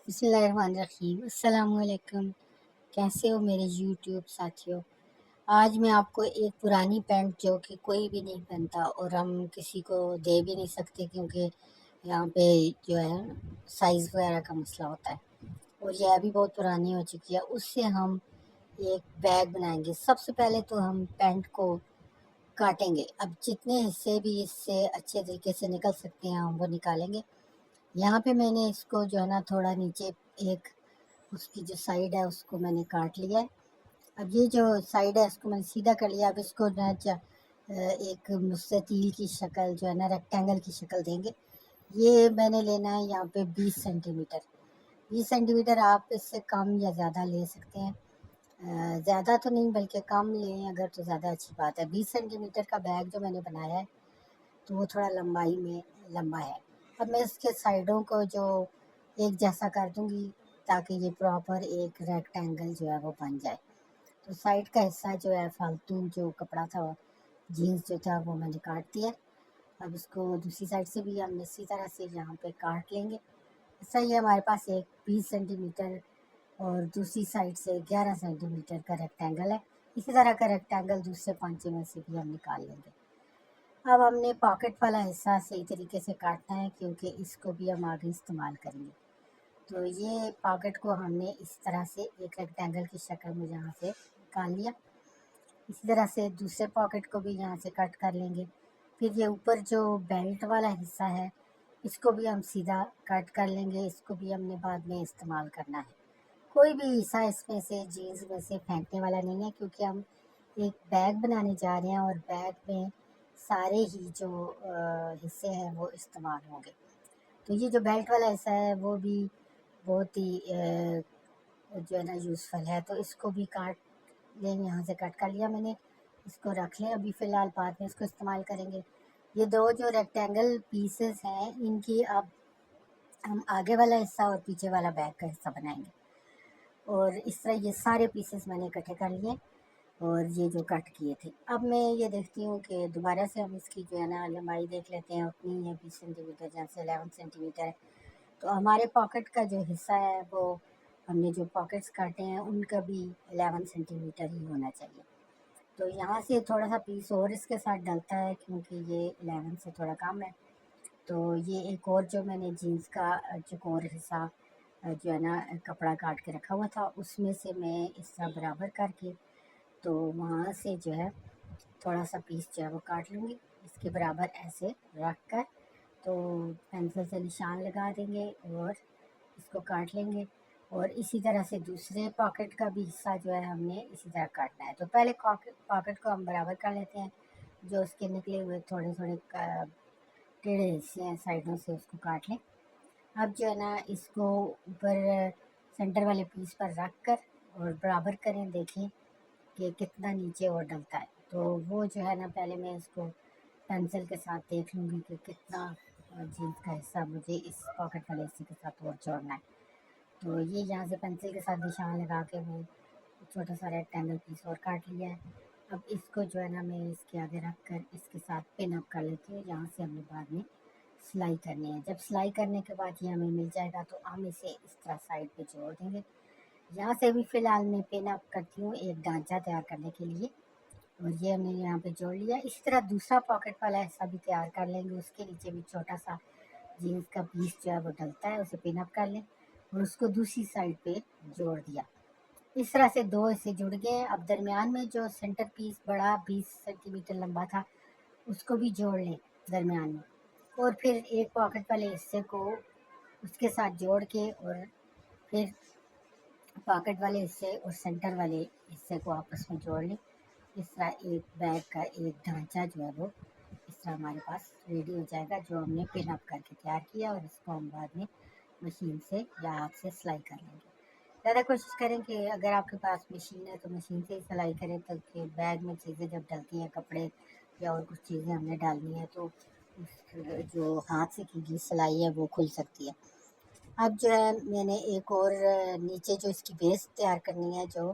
बिस्मिल्लाहिर्रहमानिर्रहीम। अस्सलामुअलैकुम। कैसे हो मेरे यूट्यूब साथियों। आज मैं आपको एक पुरानी पैंट जो कि कोई भी नहीं पहनता और हम किसी को दे भी नहीं सकते क्योंकि यहाँ पे जो है साइज़ वगैरह का मसला होता है और यह अभी बहुत पुरानी हो चुकी है। उससे हम एक बैग बनाएंगे। सबसे पहले तो हम पैंट को काटेंगे। अब जितने हिस्से भी इससे अच्छे तरीके से निकल सकते हैं हम वो निकालेंगे। यहाँ पे मैंने इसको जो है ना थोड़ा नीचे एक उसकी जो साइड है उसको मैंने काट लिया है। अब ये जो साइड है इसको मैंने सीधा कर लिया। अब इसको ना एक मुस्ततील की शक्ल जो है ना रेक्टेंगल की शक्ल देंगे। ये मैंने लेना है यहाँ पे 20 सेंटीमीटर। 20 सेंटीमीटर आप इससे कम या ज़्यादा ले सकते हैं। ज़्यादा तो नहीं बल्कि कम लें अगर तो ज़्यादा अच्छी बात है। 20 सेंटीमीटर का बैग जो मैंने बनाया है तो वो थोड़ा लंबाई में लंबा है। अब मैं इसके साइडों को जो एक जैसा कर दूंगी ताकि ये प्रॉपर एक रेक्टेंगल जो है वो बन जाए। तो साइड का हिस्सा जो है फालतू जो कपड़ा था जीन्स जो था वो मैंने काट दिया। अब इसको दूसरी साइड से भी हम इसी तरह से यहाँ पे काट लेंगे। ऐसा ही हमारे पास एक 20 सेंटीमीटर और दूसरी साइड से 11 सेंटीमीटर का रेक्टेंगल है। इसी तरह का रेक्टेंगल दूसरे पांचे में से भी हम निकाल लेंगे। अब हमने पॉकेट वाला हिस्सा सही तरीके से काटना है क्योंकि इसको भी हम आगे इस्तेमाल करेंगे। तो ये पॉकेट को हमने इस तरह से एक रेक्टेंगल की शक्ल में यहाँ से निकाल लिया। इसी तरह से दूसरे पॉकेट को भी यहाँ से कट कर लेंगे। फिर ये ऊपर जो बेल्ट वाला हिस्सा है इसको भी हम सीधा कट कर लेंगे। इसको भी हमने बाद में इस्तेमाल करना है। कोई भी हिस्सा इसमें से जीन्स में से फेंकने वाला नहीं है क्योंकि हम एक बैग बनाने जा रहे हैं और बैग में सारे ही जो हिस्से हैं वो इस्तेमाल होंगे। तो ये जो बेल्ट वाला हिस्सा है वो भी बहुत ही जो है ना यूज़फुल है। तो इसको भी काट लें। यहाँ से कट कर लिया मैंने। इसको रख लें अभी फ़िलहाल, बाद में इसको इस्तेमाल करेंगे। ये दो जो रेक्टेंगल पीसेस हैं इनकी अब हम आगे वाला हिस्सा और पीछे वाला बैग का हिस्सा बनाएंगे। और इस तरह ये सारे पीसेस मैंने इकट्ठे कर लिए और ये जो कट किए थे। अब मैं ये देखती हूँ कि दोबारा से हम इसकी जो है ना लंबाई देख लेते हैं। उतनी है 20 सेंटीमीटर, जहाँ से 11 सेंटीमीटर है। तो हमारे पॉकेट का जो हिस्सा है वो हमने जो पॉकेट्स काटे हैं उनका भी 11 सेंटीमीटर ही होना चाहिए। तो यहाँ से थोड़ा सा पीस और इसके साथ डलता है क्योंकि ये 11 से थोड़ा कम है। तो ये एक और जो मैंने जीन्स का चौकोर हिस्सा जो है ना कपड़ा काट के रखा हुआ था उसमें से मैं इस तरह बराबर करके तो वहाँ से जो है थोड़ा सा पीस जो है वो काट लूँगी। इसके बराबर ऐसे रख कर तो पेंसिल से निशान लगा देंगे और इसको काट लेंगे। और इसी तरह से दूसरे पॉकेट का भी हिस्सा जो है हमने इसी तरह काटना है। तो पहले पॉकेट को हम बराबर कर लेते हैं। जो उसके निकले हुए थोड़े थोड़े टेढ़े हिस्से हैं साइडों से उसको काट लें। अब जो है ना इसको ऊपर सेंटर वाले पीस पर रख कर और बराबर करें, देखें कि कितना नीचे और डलता है। तो वो जो है ना पहले मैं इसको पेंसिल के साथ देख लूँगी कि कितना जीन्स का हिस्सा मुझे इस पॉकेट वाले हिस्से के साथ और जोड़ना है। तो ये यहाँ से पेंसिल के साथ निशान लगा के मैं छोटा सा रेक्टेंगल पीस और काट लिया है। अब इसको जो है ना मैं इसके आगे रख कर इसके साथ पिन अप कर लेती हूँ। यहाँ से हमने बाद में सिलाई करनी है। जब सिलाई करने के बाद ये हमें मिल जाएगा तो हम इसे इस तरह साइड पे जोड़ देंगे। यहाँ से भी फ़िलहाल मैं पिन अप करती हूँ एक ढांचा तैयार करने के लिए और ये हमने यहाँ पे जोड़ लिया। इसी तरह दूसरा पॉकेट वाला हिस्सा भी तैयार कर लेंगे। उसके नीचे भी छोटा सा जीन्स का पीस जो है वो डलता है, उसे पिन अप कर लें और उसको दूसरी साइड पे जोड़ दिया। इस तरह से दो हिस्से जुड़ गए। अब दरमियान में जो सेंटर पीस बड़ा 20 सेंटीमीटर लंबा था उसको भी जोड़ लें दरमियान में। और फिर एक पॉकेट वाले हिस्से को उसके साथ जोड़ के और फिर पॉकेट वाले हिस्से और सेंटर वाले हिस्से को आपस में जोड़ लें। इस तरह एक बैग का एक ढांचा जो है वो इस तरह हमारे पास रेडी हो जाएगा जो हमने पिन अप करके तैयार किया। और इसको हम बाद में मशीन से या हाथ से सिलाई कर लेंगे। ज़्यादा कोशिश करें कि अगर आपके पास मशीन है तो मशीन से ही सिलाई करें ताकि बैग में चीज़ें जब डलती हैं, कपड़े या और कुछ चीज़ें हमने डालनी है तो जो हाथ से की गई सिलाई है वो खुल सकती है। अब जो है मैंने एक और नीचे जो इसकी बेस तैयार करनी है, जो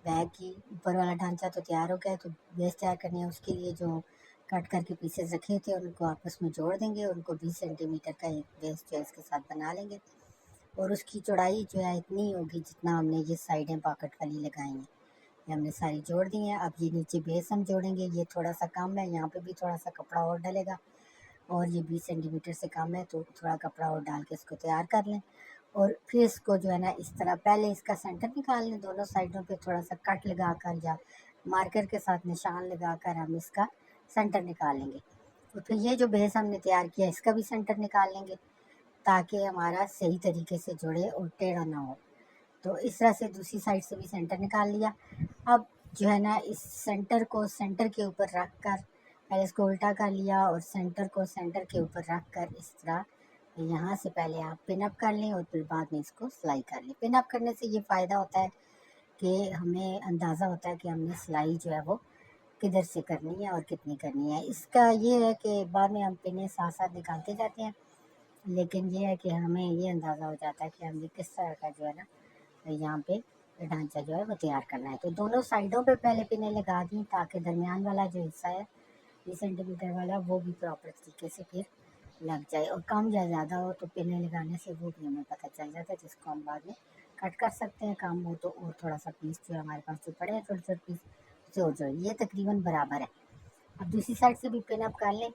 बैग की ऊपर वाला ढांचा तो तैयार हो गया है तो बेस तैयार करनी है। उसके लिए जो कट करके पीसेस रखे थे उनको आपस में जोड़ देंगे और उनको 20 सेंटीमीटर का एक बेस जो है इसके साथ बना लेंगे। और उसकी चौड़ाई जो है इतनी होगी जितना हमने ये साइडें पॉकेट वाली लगाई हैं। ये हमने सारी जोड़ दी हैं। अब ये नीचे बेस हम जोड़ेंगे, ये थोड़ा सा कम है, यहाँ पे भी थोड़ा सा कपड़ा और डलेगा और ये 20 सेंटीमीटर से कम है, तो थोड़ा कपड़ा और डाल के इसको तैयार कर लें। और फिर इसको जो है ना इस तरह पहले इसका सेंटर निकाल लें, दोनों साइडों पे थोड़ा सा कट लगा कर या मार्कर के साथ निशान लगा कर हम इसका सेंटर निकाल लेंगे। और फिर ये जो बेस हमने तैयार किया इसका भी सेंटर निकाल लेंगे ताकि हमारा सही तरीके से जुड़े और टेढ़ा ना हो। तो इस तरह से दूसरी साइड से भी सेंटर निकाल लिया। अब जो है ना इस सेंटर को सेंटर के ऊपर रख कर पहले इसको उल्टा कर लिया और सेंटर को सेंटर के ऊपर रख कर इस तरह यहाँ से पहले आप पिन अप कर लें और फिर बाद में इसको सिलाई कर लें। पिन अप करने से ये फ़ायदा होता है कि हमें अंदाज़ा होता है कि हमने सिलाई जो है वो किधर से करनी है और कितनी करनी है। इसका ये है कि बाद में हम पिनें साथ साथ निकालते जाते हैं, लेकिन ये है कि हमें ये अंदाज़ा हो जाता है कि हमें किस तरह का जो है ना यहाँ पे ढांचा जो है वो तैयार करना है। तो दोनों साइडों पे पहले पिनें लगा दी ताकि दरमियान वाला जो हिस्सा है 20 सेंटीमीटर वाला वो भी प्रॉपर तरीके से फिर लग जाए। और कम या ज़्यादा हो तो पिनें लगाने से वो भी हमें पता चल जाता है, जिसको हम बाद में कट कर सकते हैं। कम हो तो और थोड़ा सा पीस जो हमारे पास जो पड़े हैं छोटे छोटे पीस उसे हो जाए, ये तकरीबन बराबर है। अब दूसरी साइड से भी पिन अप कर लें,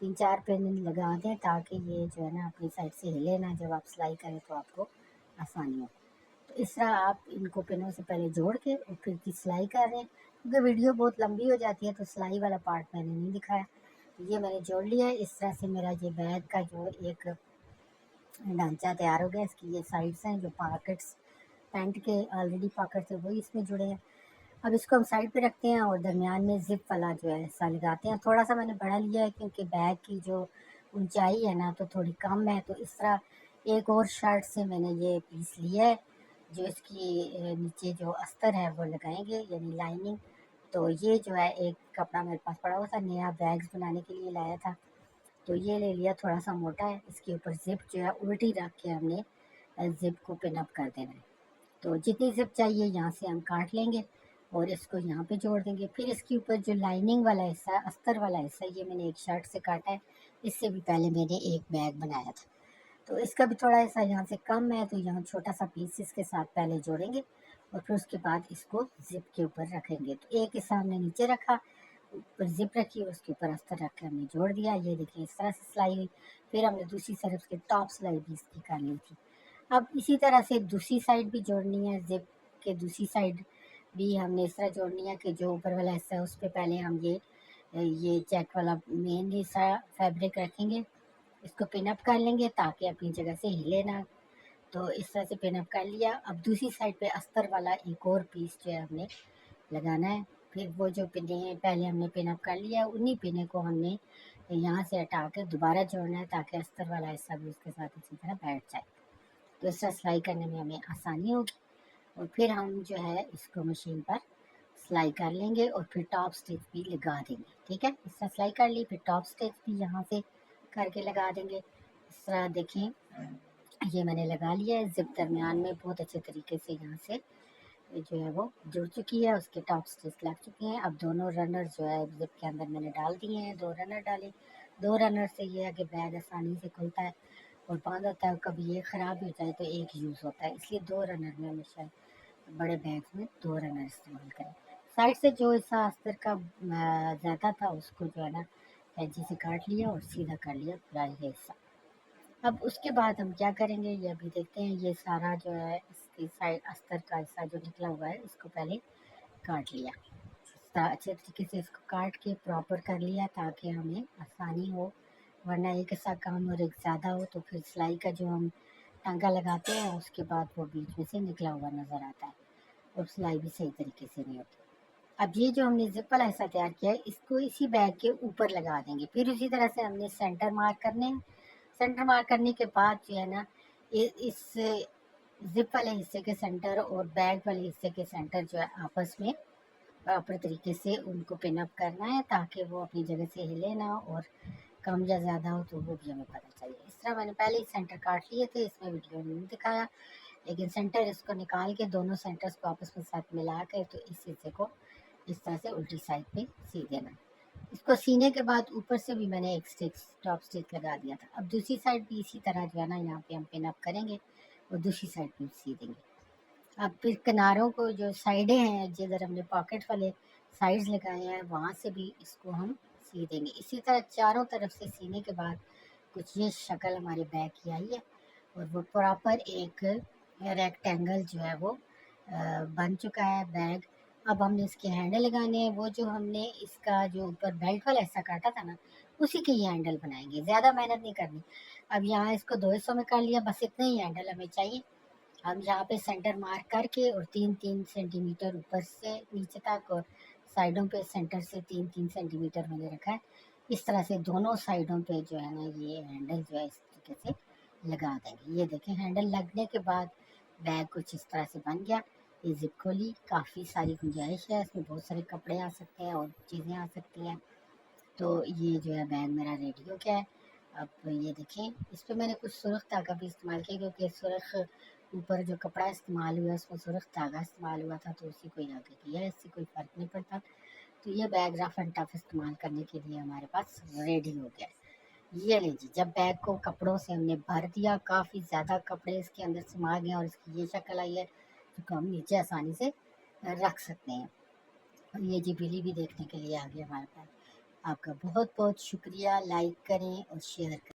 3-4 पिन लगा दें ताकि ये जो है ना अपनी साइड से हिले ना, जब आप सिलाई करें तो आपको आसानी हो। तो इस तरह आप इनको पिनों से पहले जोड़ के और फिर की सिलाई कर रहे हैं, क्योंकि वीडियो बहुत लंबी हो जाती है तो सिलाई वाला पार्ट मैंने नहीं दिखाया। ये मैंने जोड़ लिया है। इस तरह से मेरा ये बैग का जो एक ढांचा तैयार हो गया। इसकी ये साइड्स हैं जो पॉकेट्स पैंट के ऑलरेडी पॉकेट्स है वही इसमें जुड़े हैं। अब इसको हम साइड पे रखते हैं और दरमियान में जिप वाला जो है हिस्सा लगाते हैं। थोड़ा सा मैंने बड़ा लिया है क्योंकि बैग की जो ऊंचाई है ना तो थोड़ी कम है, तो इस तरह एक और शर्ट से मैंने ये पीस लिया है जो इसकी नीचे जो अस्तर है वो लगाएंगे यानी लाइनिंग। तो ये जो है एक कपड़ा मेरे पास पड़ा हुआ था, नया बैग्स बनाने के लिए लाया था, तो ये ले लिया, थोड़ा सा मोटा है। इसके ऊपर जिप जो है उल्टी रख के हमने जिप को पिन अप कर देना है। तो जितनी जिप चाहिए यहाँ से हम काट लेंगे और इसको यहाँ पे जोड़ देंगे। फिर इसके ऊपर जो लाइनिंग वाला हिस्सा है, अस्तर वाला हिस्सा, ये मैंने एक शर्ट से काटा है। इससे भी पहले मैंने एक बैग बनाया था, तो इसका भी थोड़ा हिस्सा यहाँ से कम है, तो यहाँ छोटा सा पीस इसके साथ पहले जोड़ेंगे और फिर उसके बाद इसको जिप के ऊपर रखेंगे। तो एक हिस्सा हमने नीचे रखा, ऊपर जिप रखी, उसके ऊपर अस्तर रख के हमने जोड़ दिया। ये देखिए इस तरह से सिलाई हुई। फिर हमने दूसरी तरफ उसके टॉप सिलाई भी इसकी कर ली थी। अब इसी तरह से दूसरी साइड भी जोड़नी है, जिप के दूसरी साइड भी हमने इस तरह जोड़नी है कि जो ऊपर वाला हिस्सा है उस पर पहले हम ये चेक वाला मेन हिस्सा फैब्रिक रखेंगे, इसको पिन अप कर लेंगे ताकि अपनी जगह से हिले ना। तो इस तरह से पिन अप कर लिया। अब दूसरी साइड पे अस्तर वाला एक और पीस जो है हमने लगाना है। फिर वो जो पिने हैं पहले हमने पिन अप कर लिया, उन्हीं पिने को हमने यहाँ से हटा के दोबारा जोड़ना है ताकि अस्तर वाला हिस्सा भी उसके साथ अच्छी तरह बैठ जाए। तो इस तरह सिलाई करने में हमें आसानी होगी। और फिर हम जो है इसको मशीन पर सिलाई कर लेंगे और फिर टॉप स्टिच भी लगा देंगे। ठीक है, इस तरह सिलाई कर ली, फिर टॉप स्टिच भी यहाँ से करके लगा देंगे। इस तरह देखें ये मैंने लगा लिया है, जिप दरमियान में बहुत अच्छे तरीके से यहाँ से जो है वो जुड़ चुकी है, उसके टॉप स्टिच लग चुके हैं। अब दोनों रनर जो है जिप के अंदर मैंने डाल दिए हैं, 2 रनर डाले। 2 रनर से ये है कि बैग आसानी से खुलता है और बंद होता है। कभी ये ख़राब हो जाए तो एक यूज़ होता है, इसलिए 2 रनर में हमेशा बड़े बैग्स में 2 रनर इस्तेमाल करें। साइड से जो हिस्सा अस्तर का ज़्यादा था उसको जो है ना कैंची से काट लिया और सीधा कर लिया पूरा ये हिस्सा। अब उसके बाद हम क्या करेंगे ये अभी देखते हैं। ये सारा जो है इसकी साइड अस्तर का हिस्सा जो निकला हुआ है इसको पहले काट लिया, अच्छे तरीके से इसको काट के प्रॉपर कर लिया ताकि हमें आसानी हो, वरना एक हिस्सा कम और एक ज़्यादा हो तो फिर सिलाई का जो हम टांका लगाते हैं उसके बाद वो बीच में से निकला हुआ नज़र आता है और सिलाई भी सही तरीके से नहीं होती। अब ये जो हमने जिप वाला हिस्सा तैयार किया है इसको इसी बैग के ऊपर लगा देंगे। फिर उसी तरह से हमने सेंटर मार्क करने हैं। सेंटर मार्क करने के बाद जो है ना इस जिप वाले हिस्से के सेंटर और बैग वाले हिस्से के सेंटर जो है आपस में प्रॉपर तरीके से उनको पिन अप करना है ताकि वो अपनी जगह से हिले ना और कम या ज़्यादा हो तो वो भी हमें पता चले। इस तरह मैंने पहले ही सेंटर काट लिए थे, इसमें वीडियो में नहीं दिखाया, लेकिन सेंटर इसको निकाल के दोनों सेंटर्स को आपस में साथ मिला कर तो इस हिस्से को इस तरह से उल्टी साइड पे सी देना। इसको सीने के बाद ऊपर से भी मैंने एक स्टिच टॉप स्टिच लगा दिया था। अब दूसरी साइड भी इसी तरह जो है ना यहाँ पे हम पिन अप करेंगे और दूसरी साइड पे सी देंगे। अब फिर किनारों को जो साइडें हैं, जिधर हमने पॉकेट वाले साइड्स लगाए हैं, वहाँ से भी इसको हम सी देंगे। इसी तरह चारों तरफ से सीने के बाद कुछ ये शक्ल हमारे बैग की आई है और वो प्रॉपर एक रेक्टेंगल जो है वो बन चुका है बैग। अब हमने इसके हैंडल लगाने हैं। वो जो हमने इसका जो ऊपर बेल्ट वाला हिस्सा काटा था ना, उसी के ये हैंडल बनाएंगे, ज़्यादा मेहनत नहीं करनी। अब यहाँ इसको 2 हिस्सों में कर लिया, बस इतना ही हैंडल हमें चाहिए। हम यहाँ पे सेंटर मार्क करके और 3-3 सेंटीमीटर ऊपर से नीचे तक और साइडों पे सेंटर से 3-3 सेंटीमीटर मैंने रखा है। इस तरह से दोनों साइडों पे जो है ना ये हैंडल जो है इस तरीके से लगा देंगे। ये देखें हैंडल लगने के बाद बैग कुछ इस तरह से बन गया। ये जिप खोली, काफ़ी सारी गुंजाइश है इसमें, बहुत सारे कपड़े आ सकते हैं और चीज़ें आ सकती हैं। तो ये जो है बैग मेरा रेडी हो गया है। अब ये देखें, इस पे मैंने कुछ सुर्ख धागा भी इस्तेमाल किया, क्योंकि सुर्ख ऊपर जो कपड़ा इस्तेमाल हुआ उसमें सुर्ख धागा इस्तेमाल हुआ था, तो उसी को ही आगे किया है, इससे कोई फ़र्क नहीं पड़ता। तो ये बैग रफ एंड टफ इस्तेमाल करने के लिए हमारे पास रेडी हो गया है। ये लीजिए, जब बैग को कपड़ों से हमने भर दिया, काफ़ी ज़्यादा कपड़े इसके अंदर समा गए और इसकी ये शक्ल आई है, तो हम नीचे आसानी से रख सकते हैं। और ये जी बिल्ली भी देखने के लिए आ गई हमारे पास। आपका बहुत बहुत शुक्रिया। लाइक करें और शेयर करें।